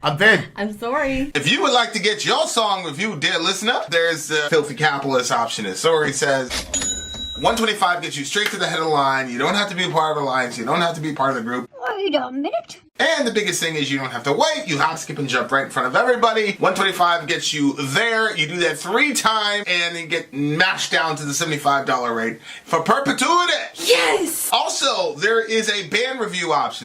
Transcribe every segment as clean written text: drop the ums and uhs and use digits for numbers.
I'm Vin. I'm Sori. If you would like to get your song reviewed, dear listener, there's the filthy capitalist option. As Sori says, 125 gets you straight to the head of the line. You don't have to be a part of the alliance. You don't have to be part of the group. Wait a minute. And the biggest thing is you don't have to wait. You hop, skip, and jump right in front of everybody. 125 gets you there. You do that 3 times, and then get mashed down to the $75 rate for perpetuity. Yes! Also, there is a band review option.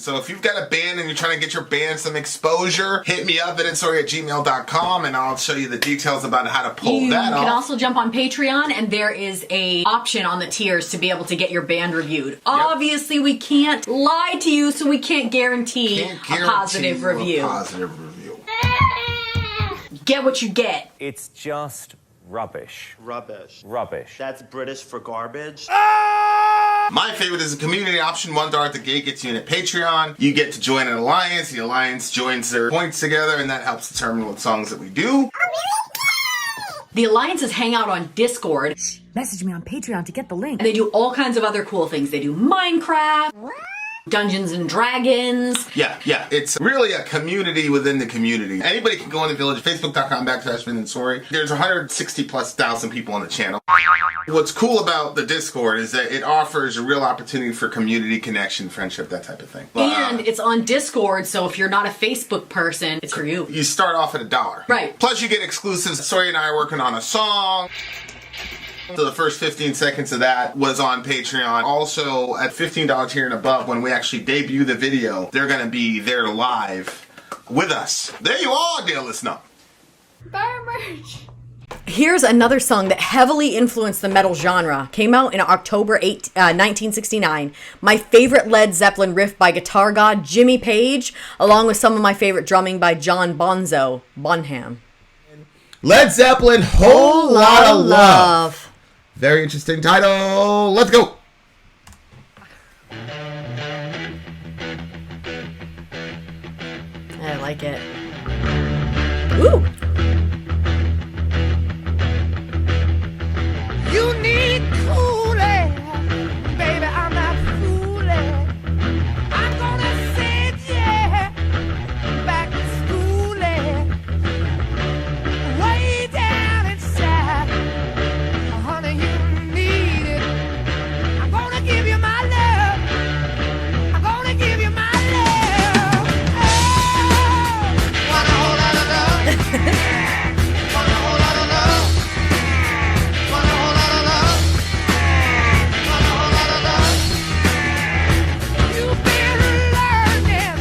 So if you've got a band and you're trying to get your band some exposure, hit me up at vinsori@gmail.com and I'll show you the details about how to pull that off. You can also jump on Patreon, and there is a option on the tiers to be able to get your band reviewed. Yep. Obviously, we can't lie to you, so we can't guarantee a positive review. Get what you get. It's just rubbish. Rubbish. Rubbish. That's British for garbage. My favorite is the community option. $1 at the gate gets you in at Patreon. You get to join an alliance. The alliance joins their points together, and that helps determine what songs that we do. The alliances hang out on Discord. Message me on Patreon to get the link. And they do all kinds of other cool things. They do Minecraft, Dungeons and Dragons. Yeah. It's really a community within the community. Anybody can go on the village, facebook.com/Vin and Sori. There's 160,000+ people on the channel. What's cool about the Discord is that it offers a real opportunity for community connection, friendship, that type of thing. And it's on Discord, so if you're not a Facebook person, it's for you. You start off at $1. Right. Plus you get exclusives. Sori and I are working on a song. So the first 15 seconds of that was on Patreon. Also, at $15 tier and above, when we actually debut the video, they're going to be there live with us. There you are, dear listener. Buy merch. Here's another song that heavily influenced the metal genre. Came out in October 1969. My favorite Led Zeppelin riff by guitar god Jimmy Page, along with some of my favorite drumming by John Bonham. Led Zeppelin, Whole Lotta Love. Very interesting title. Let's go. I like it. Ooh. You need cooling, baby, I'm not fooling. I'm gonna send you back to schooling. Way down inside, honey, you need it. I'm gonna give you my love. I'm gonna give you my love. Oh, want a whole lot of love. Want a whole lot of love. Want a whole lot of love. Want a whole lot of love. You've been learning,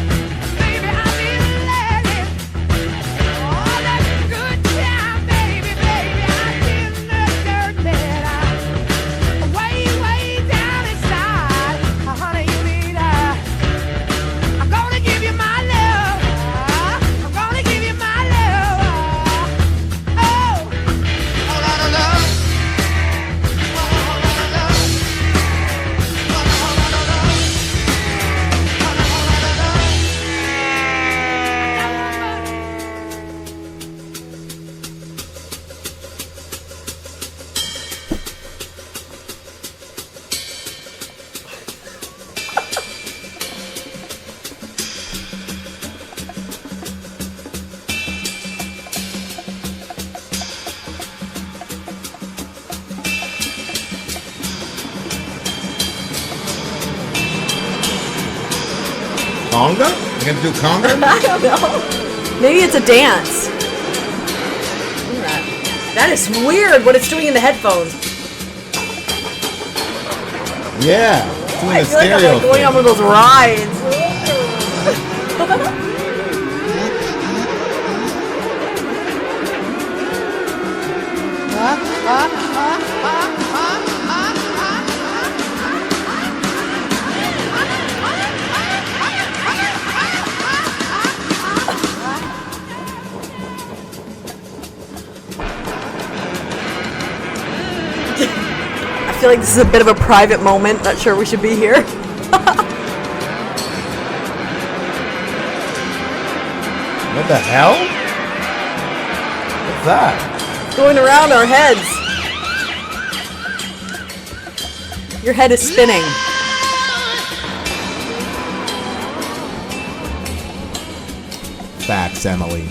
baby, I've been learning. All that good time, baby, I've been the dirt that I'm way down inside. Honey, you need I'm gonna give you my love. I'm gonna give you my love. Oh, a lot of love. Want a whole lot of love. Want a whole lot of love. Want a whole lot of love. Conga? You're going to do conga? I don't know. Maybe it's a dance. That is weird what it's doing in the headphones. Yeah. Doing I the feel like I'm stereo like going thing. on one of those rides. I feel like this is a bit of a private moment. Not sure we should be here. What the hell? What's that? Going around our heads. Your head is spinning. Facts, Emily.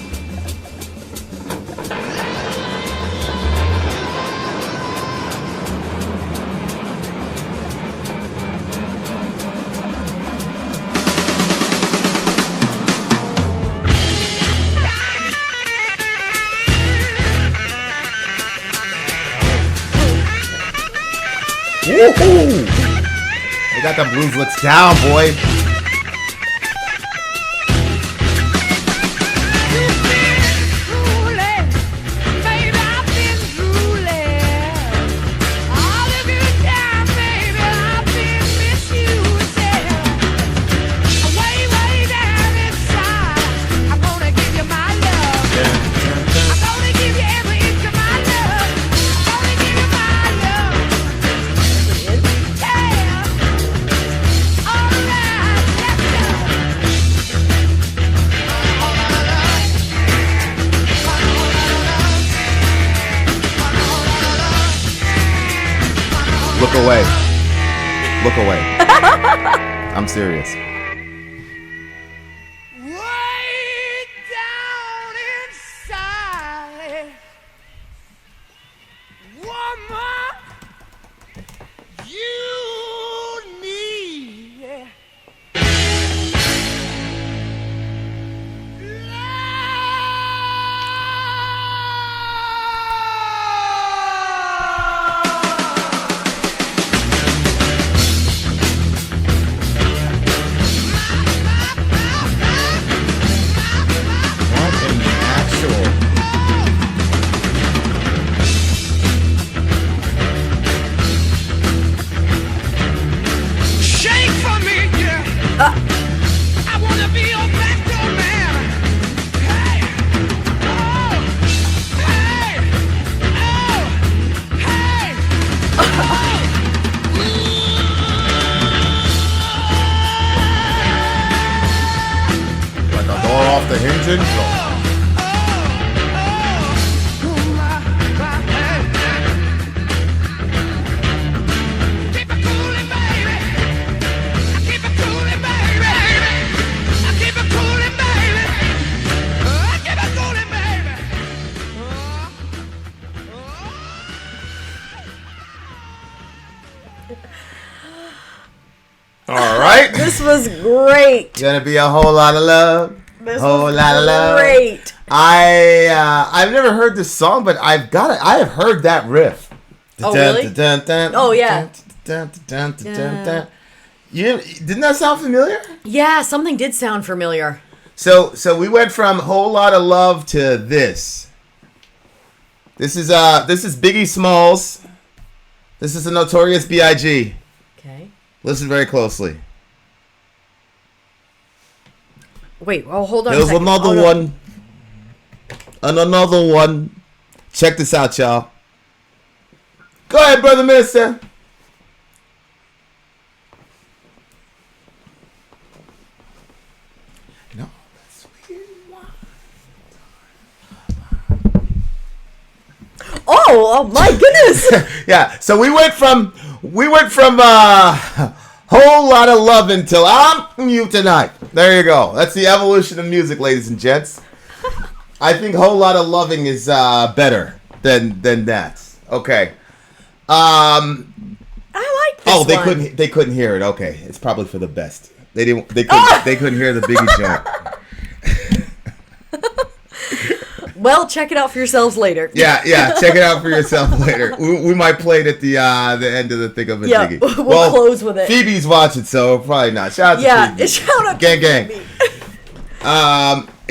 Woohoo! They got the blueslets down, boy. Look away. Look away. I'm serious. Way down inside, woman, you need What in the actual? shake for me, yeah. I wanna be your backdoor man. Hey, oh, hey, oh, hey. Like a door off the hinges? Keep it coolin', baby. Keep it coolin', baby. Keep it coolin', baby. Keep it coolin', baby. All right. This was great. Gonna be a whole lot of love. This Whole was lot of love. great. I've never heard this song, but I have heard that riff. Oh, really? Oh, yeah. Didn't that sound familiar? Yeah, something did sound familiar. So we went from whole lot of love to this. This is Biggie Smalls. This is a Notorious B.I.G. Okay. Listen very closely. Wait, oh, hold on a There's second. another Oh, no. one. And another one. Check this out, y'all. Go ahead, brother minister. No, that's weird. Oh my goodness. Yeah, so we went from whole lot of love until I'm you tonight. There you go. That's the evolution of music, ladies and gents. I think whole lot of loving is better than that. Okay. I like this Oh, one. they couldn't hear it. Okay, it's probably for the best. They couldn't hear the Biggie joint. Well, check it out for yourselves later. Yeah, check it out for yourself later. We might play it at the end of the thing of it. Yeah, Biggie. we'll close with it. Phoebe's watching, so probably not. Shout out to Phoebe. Shout out Gang, to gang. Phoebe.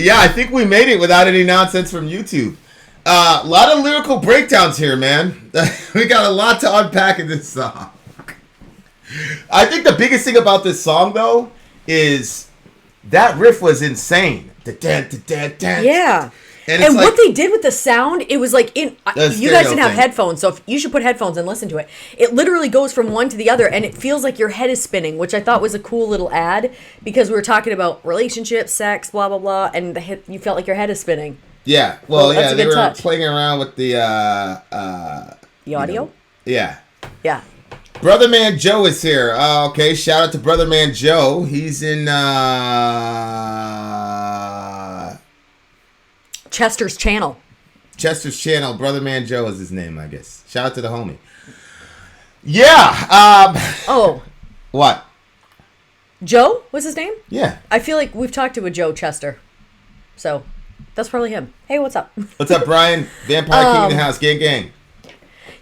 Yeah, I think we made it without any nonsense from YouTube. A lot of lyrical breakdowns here, man. We got a lot to unpack in this song. I think the biggest thing about this song, though, is that riff was insane. Yeah. And And it's what like, they did with the sound, it was like you guys stereo didn't have thing. headphones, so you should put headphones and listen to it. It literally goes from one to the other, and it feels like your head is spinning, which I thought was a cool little ad because we were talking about relationships, sex, blah blah blah, and you felt like your head is spinning. yeah, Well, that's yeah, a they good were touch. playing around with the The audio, yeah. yeah. Brother Man Joe is here. Okay, shout out to Brother Man Joe. He's in Chester's channel. Chester's channel. Brother Man Joe is his name, I guess. Shout out to the homie. Yeah. Oh, What? Joe? What's his name? Yeah. I feel like we've talked to a Joe Chester. So, that's probably him. Hey, what's up? What's up, Brian? Vampire King in the house. Gang, gang.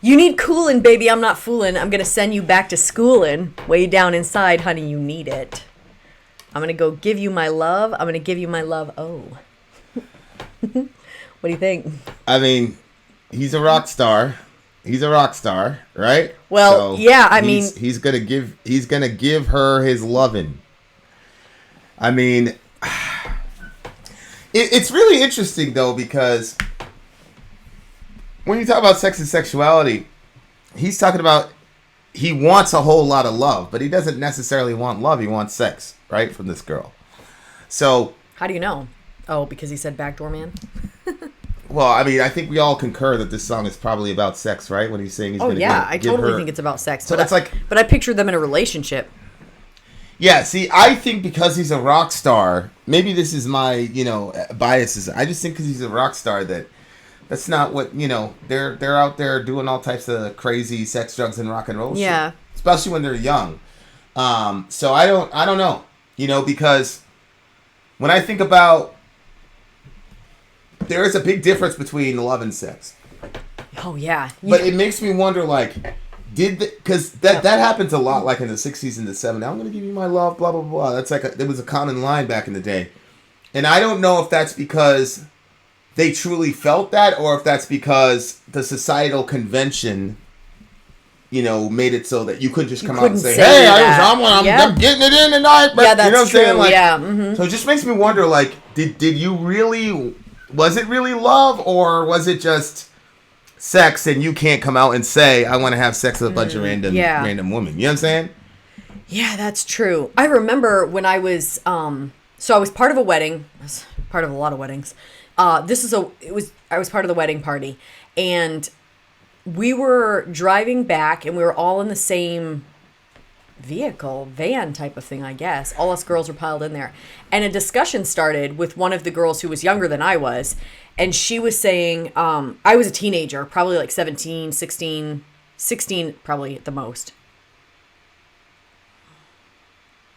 You need coolin', baby. I'm not fooling. I'm going to send you back to schoolin'. Way down inside, honey, you need it. I'm going to go give you my love. I'm going to give you my love. Oh. What do you think? I mean, he's a rock star. He's a rock star, right? Well, yeah, I mean, he's gonna give her his lovin'. I mean, it's really interesting though, because when you talk about sex and sexuality, he's talking about he wants a whole lot of love, but he doesn't necessarily want love. He wants sex, right, from this girl. So how do you know? Oh, because he said backdoor man? well, I mean, I think we all concur that this song is probably about sex, right? When he's saying he's going to I totally think it's about sex. So but it's like, but I picture them in a relationship. Yeah, see, I think because he's a rock star, maybe this is my, biases. I just think because he's a rock star that's not what, they're out there doing all types of crazy sex, drugs, and rock and roll Yeah. shit. Especially when they're young. So I don't know, because when I think about, there is a big difference between love and sex. Oh, yeah. But it makes me wonder, like, because that happens a lot, like in the 60s and the 70s. I'm going to give you my love, blah, blah, blah. That's like, it was a common line back in the day. And I don't know if that's because they truly felt that, or if that's because the societal convention, made it so that you couldn't just come out and say, hey, I'm getting it in tonight. But, yeah, that's what I'm true. saying? Like, yeah. Mm-hmm. So it just makes me wonder, like, did you really, was it really love, or was it just sex and you can't come out and say, I want to have sex with a bunch of random women? You know what I'm saying? Yeah, that's true. I remember when I was, so I was part of a wedding. I was part of a lot of weddings. I was part of the wedding party, and we were driving back, and we were all in the same vehicle, van type of thing, I guess. All us girls were piled in there. And a discussion started with one of the girls who was younger than I was. And she was saying, I was a teenager, probably like 17, 16 probably at the most.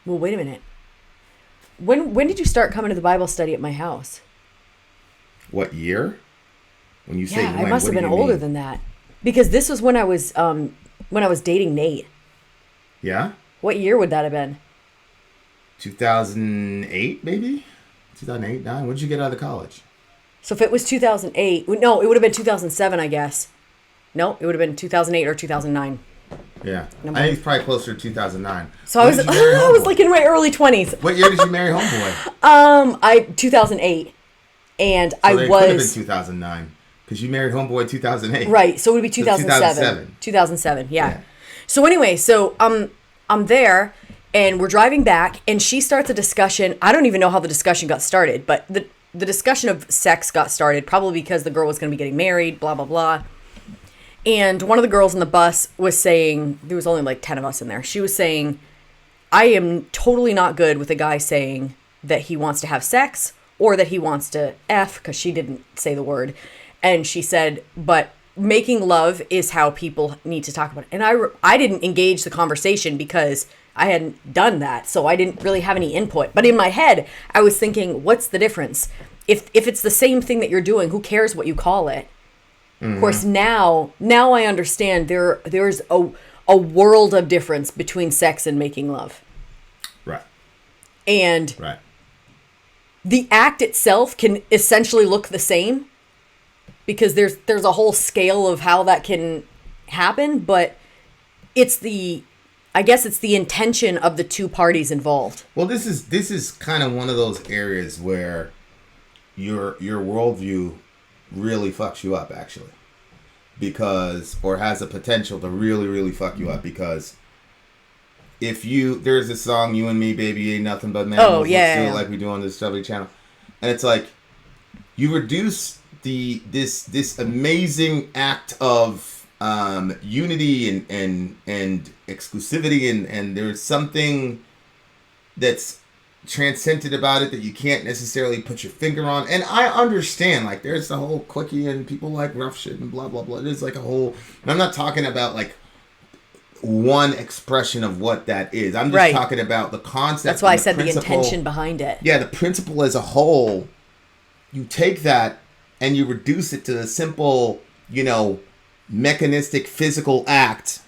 Well, wait a minute. When did you start coming to the Bible study at my house? What year? When you say Yeah, when, I must have been older than that. Because this was when I was dating Nate. Yeah? What year would that have been? 2008, maybe? 2008, 9? When did you get out of college? So if it was 2008, no, it would have been 2007, I guess. No, it would have been 2008 or 2009. Yeah. I think it's probably closer to 2009. So I was like in my early 20s. What year did you marry Homeboy? 2008. And So I it could have been was 2009 because you married Homeboy in 2008. right. So it would be 2007. 2007, yeah. So anyway, so I'm there and we're driving back and she starts a discussion. I don't even know how the discussion got started, but the discussion of sex got started probably because the girl was going to be getting married, blah, blah, blah. And one of the girls in the bus was saying, there was only like 10 of us in there. She was saying, I am totally not good with a guy saying that he wants to have sex or that he wants to F, because she didn't say the word. And she said, but making love is how people need to talk about it. And I didn't engage the conversation because I hadn't done that. So I didn't really have any input. But in my head, I was thinking, what's the difference? If it's the same thing that you're doing, who cares what you call it? Mm-hmm. Of course, now I understand there's a world of difference between sex and making love. Right. And right. The act itself can essentially look the same because there's a whole scale of how that can happen, but I guess it's the intention of the two parties involved. Well, this is kind of one of those areas where your worldview really fucks you up, actually, or has the potential to really, really fuck you up, because there's a song, You and Me, Baby, Ain't Nothing But Mammals. Oh, yeah. Let's do it like we do on the Discovery Channel. And it's like, you reduce this amazing act of unity and exclusivity, and there's something that's transcendent about it that you can't necessarily put your finger on. And I understand, like, there's the whole clicky and people like rough shit and blah, blah, blah. It is like a whole... And I'm not talking about, like, one expression of what that is. I'm just talking about the concept. That's why I said the intention behind it. Yeah, the principle as a whole, you take that and you reduce it to a simple, you know, mechanistic physical act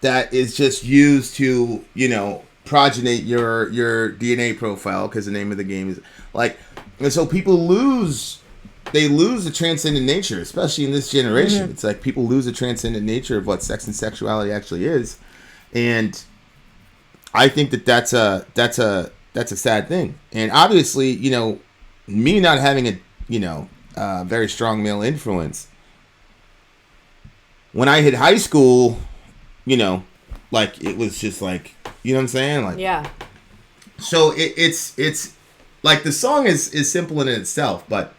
that is just used to, you know, progenate your DNA profile, because the name of the game is like, and so people lose the transcendent nature, especially in this generation. Mm-hmm. It's like people lose the transcendent nature of what sex and sexuality actually is, and I think that's a sad thing. And obviously, you know, me not having a, you know, very strong male influence when I hit high school, you know, like it was just like, you know what I'm saying, like, yeah. So it's like the song is simple in itself, but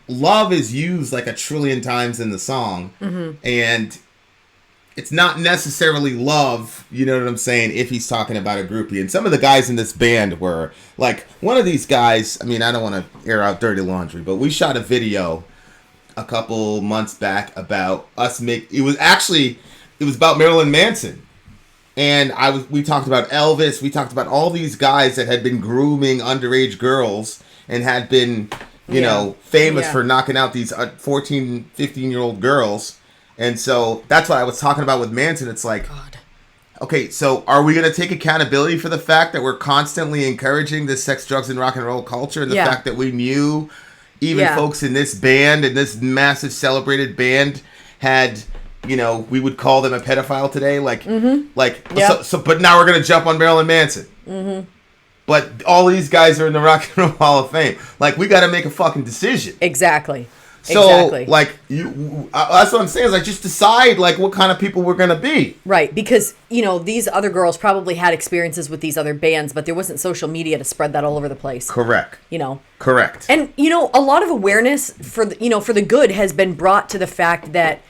love is used like a trillion times in the song, and it's not necessarily love, you know what I'm saying, if he's talking about a groupie. And some of the guys in this band were, like, one of these guys, I mean, I don't want to air out dirty laundry, but we shot a video a couple months back about us it was about Marilyn Manson. And we talked about Elvis, we talked about all these guys that had been grooming underage girls and had been, you know, famous for knocking out these 14, 15-year-old girls. And so that's what I was talking about with Manson. It's like, God. Okay, so are we going to take accountability for the fact that we're constantly encouraging this sex, drugs, and rock and roll culture, and the fact that we knew even folks in this band, in this massive celebrated band, had, you know, we would call them a pedophile today, but now we're going to jump on Marilyn Manson. But all these guys are in the Rock and Roll Hall of Fame. Like, we got to make a fucking decision. Exactly. So, like, that's what I'm saying, is like, just decide, like, what kind of people we're going to be. Right, because, you know, these other girls probably had experiences with these other bands, but there wasn't social media to spread that all over the place. Correct. You know. Correct. And, you know, a lot of awareness for the good has been brought to the fact that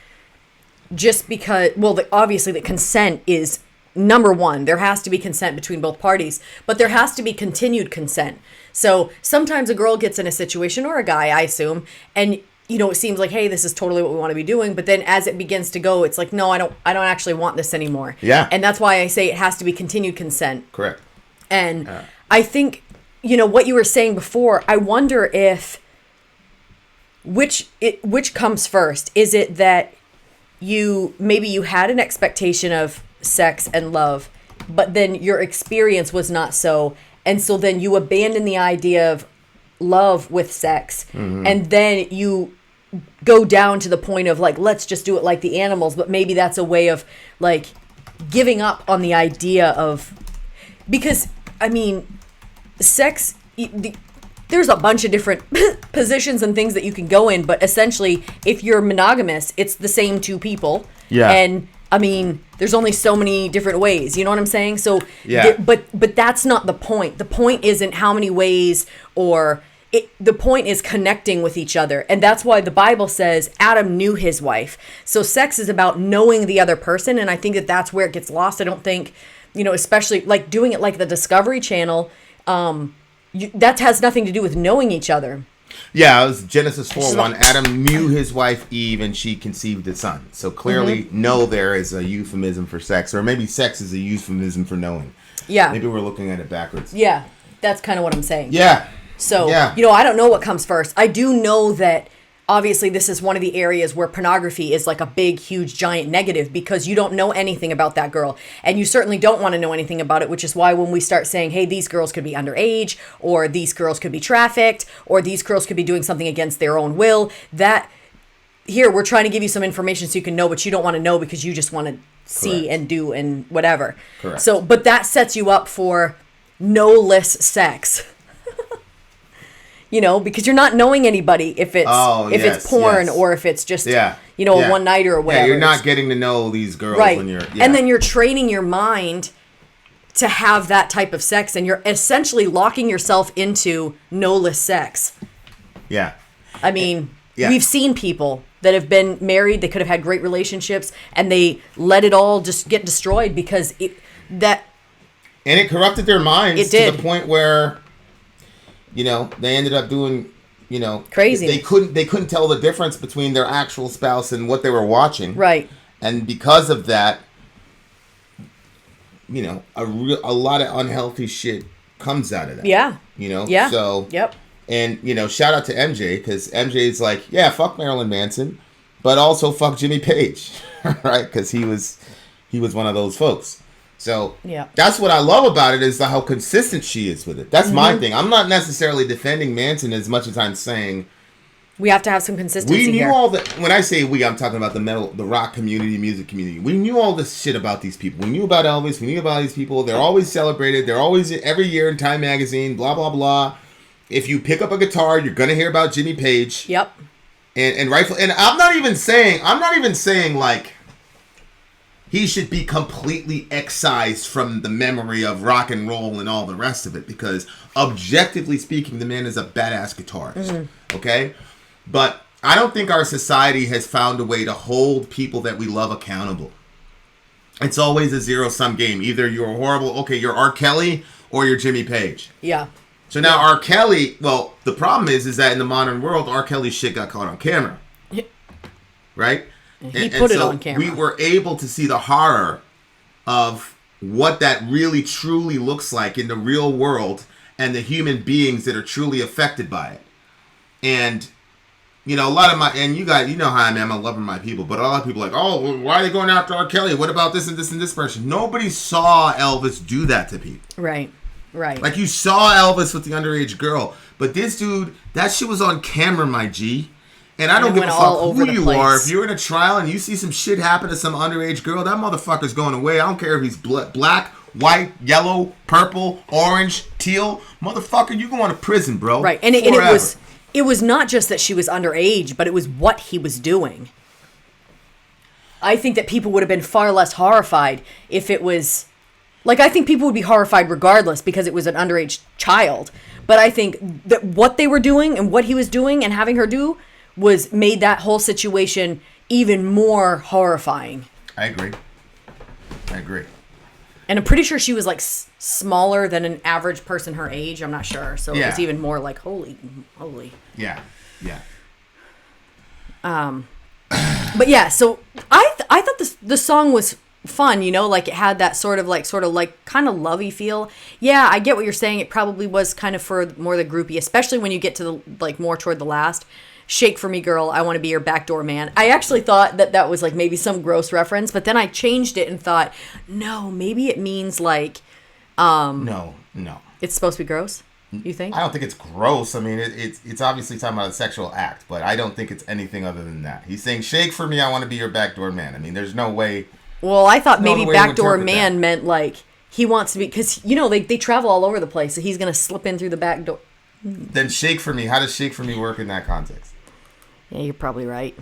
just because, well, obviously the consent is number one. There has to be consent between both parties, but there has to be continued consent. So sometimes a girl gets in a situation, or a guy, I assume, and, you know, it seems like, hey, this is totally what we want to be doing. But then as it begins to go, it's like, no, I don't actually want this anymore. Yeah. And that's why I say it has to be continued consent. Correct. And I think, you know, what you were saying before, I wonder if which comes first. Is it that maybe you had an expectation of sex and love, but then your experience was not so, and so then you abandon the idea of love with sex, and then you go down to the point of, like, let's just do it like the animals. But maybe that's a way of, like, giving up on the idea of, because I mean, sex, there's a bunch of different positions and things that you can go in, but essentially, if you're monogamous, it's the same two people. Yeah. And I mean, there's only so many different ways. You know what I'm saying? So, but that's not the point. The point isn't how many ways, or the point is connecting with each other. And that's why the Bible says Adam knew his wife. So sex is about knowing the other person. And I think that that's where it gets lost. I don't think, you know, especially like doing it like the Discovery Channel, that has nothing to do with knowing each other. Yeah, it was Genesis 4:1. Adam knew his wife Eve, and she conceived a son. So clearly, know there is a euphemism for sex, or maybe sex is a euphemism for knowing. Yeah. Maybe we're looking at it backwards. Yeah, that's kind of what I'm saying. Yeah. So, you know, I don't know what comes first. I do know that obviously this is one of the areas where pornography is like a big, huge, giant negative, because you don't know anything about that girl. And you certainly don't want to know anything about it, which is why when we start saying, hey, these girls could be underage, or these girls could be trafficked, or these girls could be doing something against their own will, that here we're trying to give you some information so you can know, but you don't want to know because you just want to see and do and whatever. Correct. So, but that sets you up for no-less sex. You know, because you're not knowing anybody if it's it's porn or if it's just a one nighter or whatever. Yeah, you're not getting to know these girls when you're and then you're training your mind to have that type of sex, and you're essentially locking yourself into no-less sex. Yeah. I mean, we've seen people that have been married, they could have had great relationships, and they let it all just get destroyed because And it corrupted their minds It did. to the point where, they ended up doing, crazy. They couldn't tell the difference between their actual spouse and what they were watching. Right. And because of that, a lot of unhealthy shit comes out of that. Yeah. Yeah. So. Yep. And, shout out to MJ, because MJ's like, yeah, fuck Marilyn Manson, but also fuck Jimmy Page, right? Because he was one of those folks. So yeah, that's what I love about it, is how consistent she is with it. That's my thing. I'm not necessarily defending Manson as much as I'm saying we have to have some consistency. We knew here. all the. When I say we, I'm talking about the rock community, music community. We knew all this shit about these people. We knew about Elvis. We knew about these people. They're always celebrated. They're always every year in Time Magazine. Blah blah blah. If you pick up a guitar, you're gonna hear about Jimmy Page. Yep. And rightful. And I'm not even saying like he should be completely excised from the memory of rock and roll and all the rest of it, because objectively speaking, the man is a badass guitarist. Okay? But I don't think our society has found a way to hold people that we love accountable. It's always a zero-sum game. Either you're horrible, okay, you're R. Kelly, or you're Jimmy Page. Yeah. So now R. Kelly, well, the problem is that in the modern world, R. Kelly's shit got caught on camera. Right? He put it on camera. We were able to see the horror of what that really truly looks like in the real world and the human beings that are truly affected by it. And, a lot of and you guys, how I am, I'm loving my people, but a lot of people are like, oh, well, why are they going after R. Kelly? What about this and this and this person? Nobody saw Elvis do that to people. Right. Like, you saw Elvis with the underage girl, but this dude, that shit was on camera, my G. And I don't give a fuck who you are. If you're in a trial and you see some shit happen to some underage girl, that motherfucker's going away. I don't care if he's black, white, yellow, purple, orange, teal. Motherfucker, you going to prison, bro. Right. And it was not just that she was underage, but it was what he was doing. I think that people would have been far less horrified if it was... Like, I think people would be horrified regardless because it was an underage child. But I think that what they were doing and what he was doing and having her do was made that whole situation even more horrifying. I agree. And I'm pretty sure she was like smaller than an average person her age. I'm not sure. So it was even more like, holy. Yeah. But yeah, so I thought the song was fun, like it had that sort of kind of lovey feel. Yeah, I get what you're saying. It probably was kind of for more the groupie, especially when you get to the more toward the last. Shake for me, girl. I want to be your backdoor man. I actually thought that was like maybe some gross reference, but then I changed it and thought, no, maybe it means like, No. It's supposed to be gross. You think? I don't think it's gross. I mean, it's obviously talking about a sexual act, but I don't think it's anything other than that. He's saying, shake for me. I want to be your backdoor man. I mean, there's no way. Well, I thought maybe backdoor man that meant like he wants to be, because they travel all over the place, so he's gonna slip in through the back door. Then shake for me. How does shake for me work in that context? Yeah, you're probably right.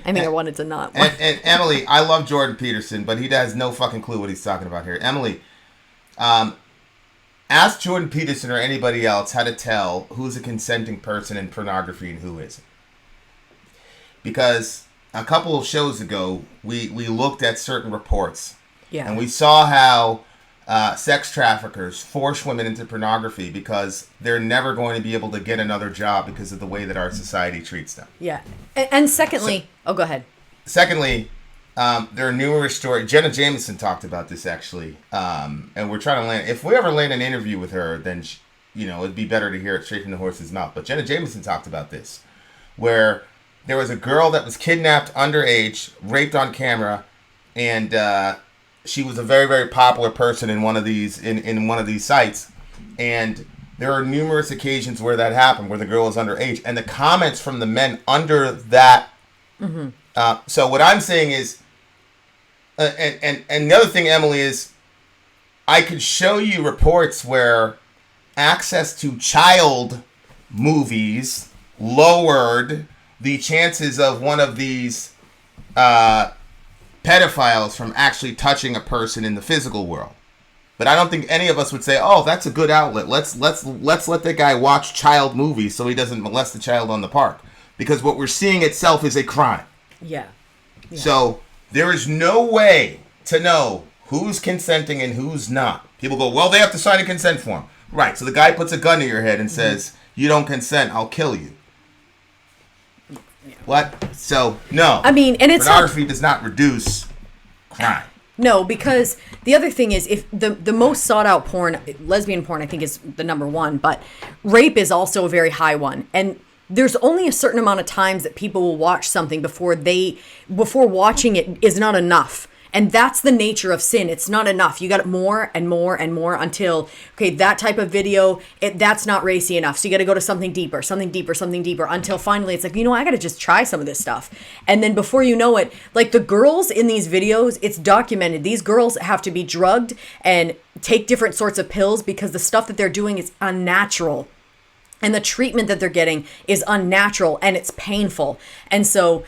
I mean, I wanted to not. And Emily, I love Jordan Peterson, but he has no fucking clue what he's talking about here. Emily, ask Jordan Peterson or anybody else how to tell who's a consenting person in pornography and who isn't. Because a couple of shows ago, we looked at certain reports. Yeah. And we saw how sex traffickers force women into pornography because they're never going to be able to get another job because of the way that our society treats them. Yeah. And secondly... go ahead. Secondly, there are numerous stories. Jenna Jameson talked about this, actually. And we're trying to land... If we ever land an interview with her, then, it'd be better to hear it straight from the horse's mouth. But Jenna Jameson talked about this, where there was a girl that was kidnapped underage, raped on camera, and she was a very, very popular person in one of these in one of these sites. And there are numerous occasions where that happened, where the girl was underage. And the comments from the men under that... Mm-hmm. So what I'm saying is... And the other thing, Emily, is I could show you reports where access to child movies lowered the chances of one of these pedophiles from actually touching a person in the physical world. But I don't think any of us would say, "Oh, that's a good outlet. Let's let that guy watch child movies so he doesn't molest the child on the park." Because what we're seeing itself is a crime. Yeah. So there is no way to know who's consenting and who's not. People go, well, they have to sign a consent form. Right, so the guy puts a gun to your head and says, you don't consent, I'll kill you. What? So, no. I mean, and it's pornography does not reduce crime. No, because the other thing is, if the most sought out porn, lesbian porn, I think is the number one, but rape is also a very high one. And there's only a certain amount of times that people will watch something before watching it is not enough. And that's the nature of sin. It's not enough. You got it more and more and more until, okay, that type of video, that's not racy enough. So you got to go to something deeper, until finally it's like, I got to just try some of this stuff. And then before you know it, like the girls in these videos, it's documented. These girls have to be drugged and take different sorts of pills because the stuff that they're doing is unnatural. And the treatment that they're getting is unnatural and it's painful. And so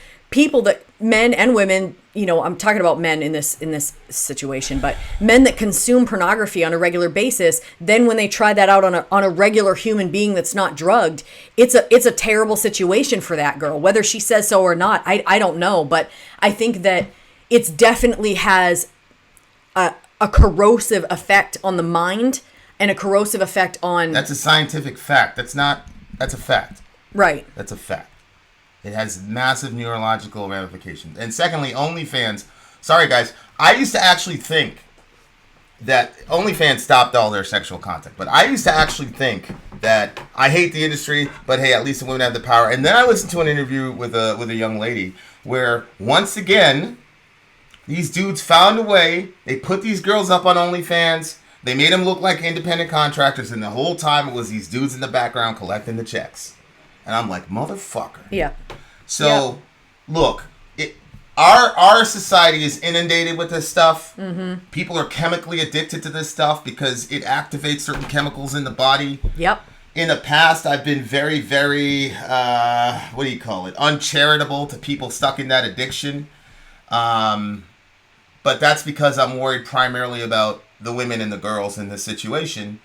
men and women, I'm talking about men in this situation, but men that consume pornography on a regular basis, then when they try that out on a regular human being that's not drugged, it's a terrible situation for that girl, whether she says so or not. I don't know, but I think that it's definitely has a corrosive effect on the mind and a corrosive effect on... That's a scientific fact. That's a fact. Right. That's a fact. It has massive neurological ramifications. And secondly, OnlyFans... Sorry, guys. I used to actually think that OnlyFans stopped all their sexual content. But I used to actually think that I hate the industry, but hey, at least the women have the power. And then I listened to an interview with a young lady where, once again, these dudes found a way. They put these girls up on OnlyFans. They made them look like independent contractors. And the whole time it was these dudes in the background collecting the checks. And I'm like, motherfucker. Yeah. So, look, our society is inundated with this stuff. Mm-hmm. People are chemically addicted to this stuff because it activates certain chemicals in the body. Yep. In the past, I've been very, very, uncharitable to people stuck in that addiction. But that's because I'm worried primarily about the women and the girls in this situation.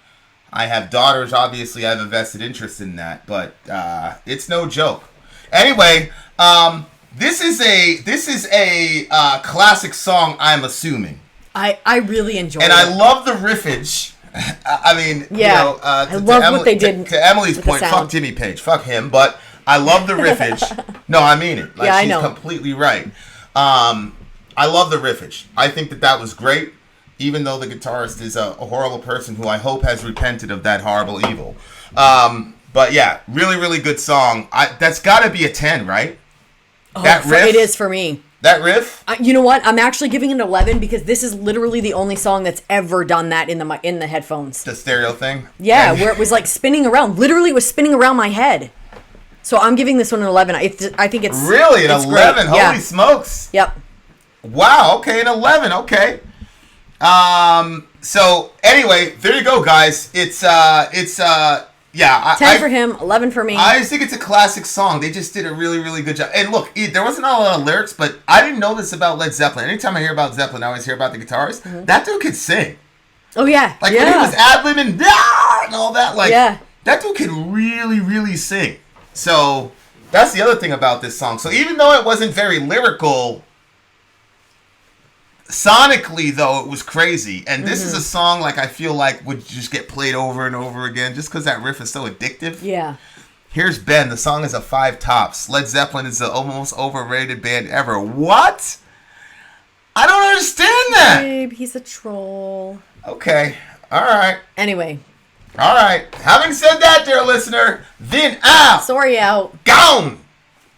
I have daughters, obviously I have a vested interest in that, but it's no joke. Anyway, this is a classic song, I'm assuming. I really enjoy it. And I love the riffage. I mean, yeah, I love what they did. To Emily's point, fuck Jimmy Page, fuck him, but I love the riffage. No, I mean it. Like, yeah, I she's know. Completely right. I love the riffage. I think that was great. Even though the guitarist is a horrible person who I hope has repented of that horrible evil. But yeah, really, really good song. That's got to be a 10, right? Oh, that riff? It is for me. That riff? You know what? I'm actually giving it an 11 because this is literally the only song that's ever done that in the headphones. The stereo thing? Yeah, where it was like spinning around. Literally, it was spinning around my head. So I'm giving this one an 11. I think it's... Really? An 11? Great. Holy smokes. Yep. Wow, okay, an 11, okay. So anyway, there you go, guys. It's 10 for him, 11 for me. I just think it's a classic song. They just did a really, really good job. And look, there wasn't a lot of lyrics, but I didn't know this about Led Zeppelin. Anytime I hear about Zeppelin, I always hear about the guitarist. Mm-hmm. That dude could sing. Oh yeah, like when he was ad-libbing and all that. Like that dude could really, really sing. So that's the other thing about this song. So even though it wasn't very lyrical, sonically, though, it was crazy. And this is a song, like, I feel like would just get played over and over again just because that riff is so addictive. Yeah. Here's Ben. The song is a 5 tops. Led Zeppelin is the most overrated band ever. What? I don't understand that. Babe, he's a troll. Okay. All right. Anyway. All right. Having said that, dear listener, Vin out. Sori out. Gone.